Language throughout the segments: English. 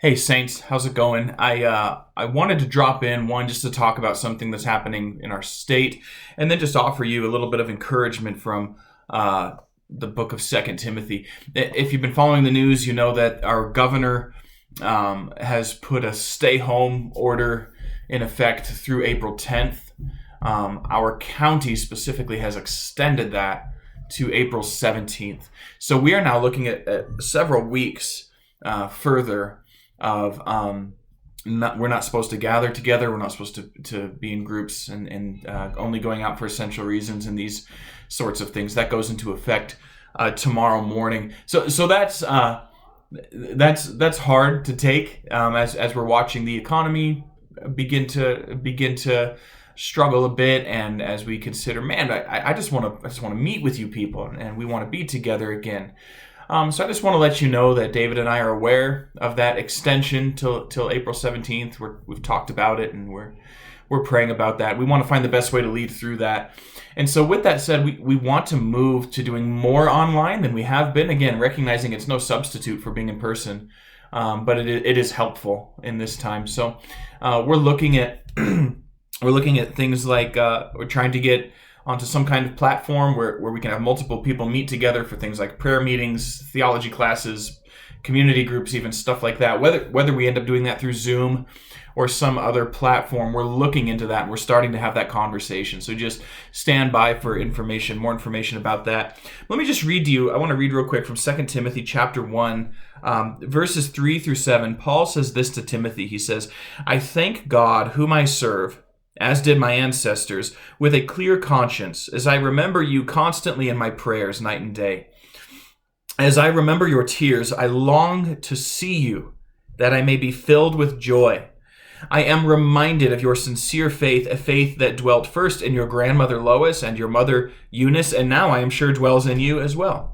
Hey Saints, how's it going? I wanted to drop in one just to talk about something that's happening in our state, and then just offer you a little bit of encouragement from the book of Second Timothy. If you've been following the news, you know that our governor has put a stay-home order in effect through April 10th. Our county specifically has extended that to April 17th. So we are now looking at several weeks further of we're not supposed to gather together. We're not supposed to be in groups and only going out for essential reasons and these sorts of things. That goes into effect tomorrow morning. So that's hard to take as we're watching the economy begin to struggle a bit, and as we consider, man, I just want to meet with you people, and we want to be together again. So I just want to let you know that David and I are aware of that extension till April 17th. We've talked about it, and we're praying about that. We want to find the best way to lead through that. And so with that said, we want to move to doing more online than we have been. Again, recognizing it's no substitute for being in person, but it is helpful in this time. So we're looking at things like we're trying to get onto some kind of platform where we can have multiple people meet together for things like prayer meetings, theology classes, community groups, even stuff like that. Whether we end up doing that through Zoom or some other platform, we're looking into that, and we're starting to have that conversation. So just stand by for more information about that. Let me just read to you. I want to read real quick from 2 Timothy chapter 1, verses 3 through 7. Paul says this to Timothy. He says, "I thank God, whom I serve, as did my ancestors, with a clear conscience, as I remember you constantly in my prayers night and day. As I remember your tears, I long to see you, that I may be filled with joy. I am reminded of your sincere faith, a faith that dwelt first in your grandmother Lois and your mother Eunice, and now I am sure dwells in you as well.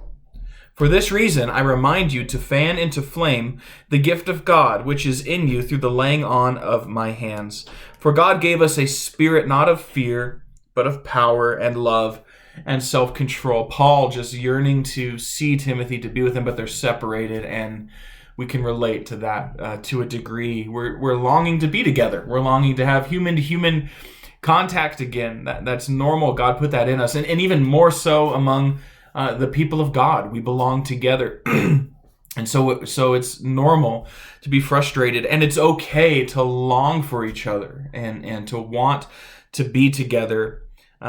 For this reason, I remind you to fan into flame the gift of God, which is in you through the laying on of my hands. For God gave us a spirit not of fear, but of power and love and self-control." Paul just yearning to see Timothy, to be with him, but they're separated, and we can relate to that to a degree. We're longing to be together. We're longing to have human-to-human contact again. That's normal. God put that in us, and even more so among the people of God. We belong together. And so it's normal to be frustrated, and it's okay to long for each other and to want to be together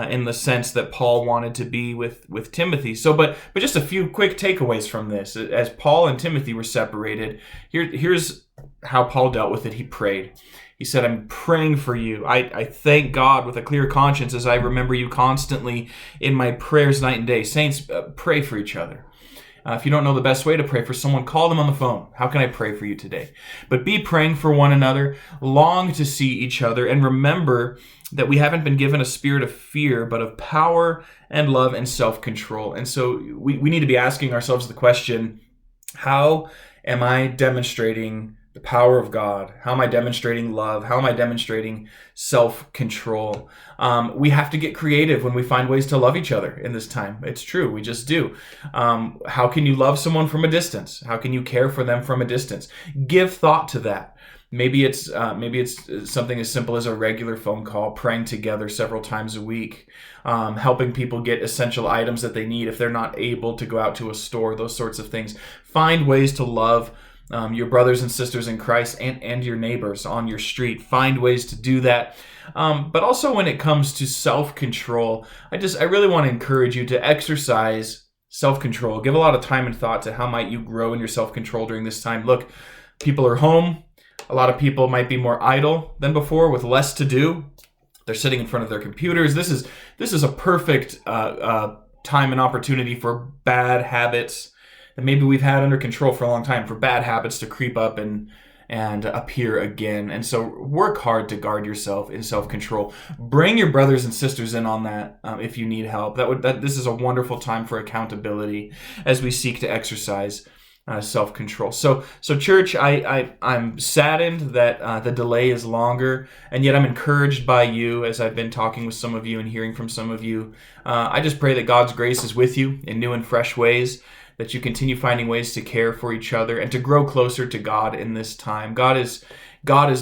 in the sense that Paul wanted to be with Timothy. So, but just a few quick takeaways from this. As Paul and Timothy were separated, here's how Paul dealt with it. He prayed. He said, "I'm praying for you. I thank God with a clear conscience as I remember you constantly in my prayers night and day." Saints, pray for each other. If you don't know the best way to pray for someone, call them on the phone. How can I pray for you today? But be praying for one another, long to see each other, and remember that we haven't been given a spirit of fear, but of power and love and self-control. And so we need to be asking ourselves the question, how am I demonstrating the power of God? How am I demonstrating love? How am I demonstrating self-control? We have to get creative when we find ways to love each other in this time. It's true. We just do. How can you love someone from a distance? How can you care for them from a distance? Give thought to that. Maybe it's something as simple as a regular phone call, praying together several times a week, helping people get essential items that they need if they're not able to go out to a store, those sorts of things. Find ways to love your brothers and sisters in Christ and your neighbors on your street. Find ways to do that. But also when it comes to self-control, I really want to encourage you to exercise self-control. Give a lot of time and thought to how might you grow in your self-control during this time. Look, people are home. A lot of people might be more idle than before with less to do. They're sitting in front of their computers. This is a perfect time and opportunity for bad habits that maybe we've had under control for a long time, for bad habits to creep up and appear again. And so work hard to guard yourself in self-control. Bring your brothers and sisters in on that if you need help. This is a wonderful time for accountability as we seek to exercise self-control. So church, I'm saddened that the delay is longer, and yet I'm encouraged by you as I've been talking with some of you and hearing from some of you. I just pray that God's grace is with you in new and fresh ways, that you continue finding ways to care for each other and to grow closer to God in this time. God is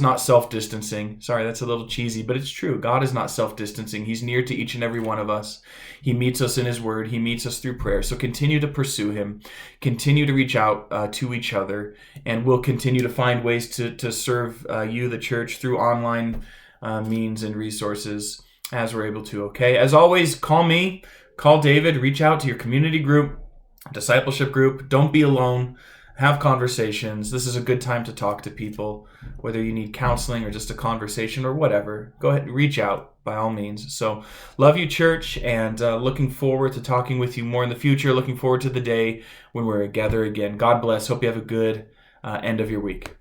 not self-distancing. Sorry, that's a little cheesy, but it's true. God is not self-distancing. He's near to each and every one of us. He meets us in his word. He meets us through prayer. So continue to pursue him. Continue to reach out to each other, and we'll continue to find ways to serve you, the church, through online means and resources as we're able to. Okay. As always, call me, call David, reach out to your community group, discipleship group. Don't be alone. Have conversations. This is a good time to talk to people, whether you need counseling or just a conversation or whatever. Go ahead and reach out by all means. So love you, church, and looking forward to talking with you more in the future. Looking forward to the day when we're together again. God bless. Hope you have a good end of your week.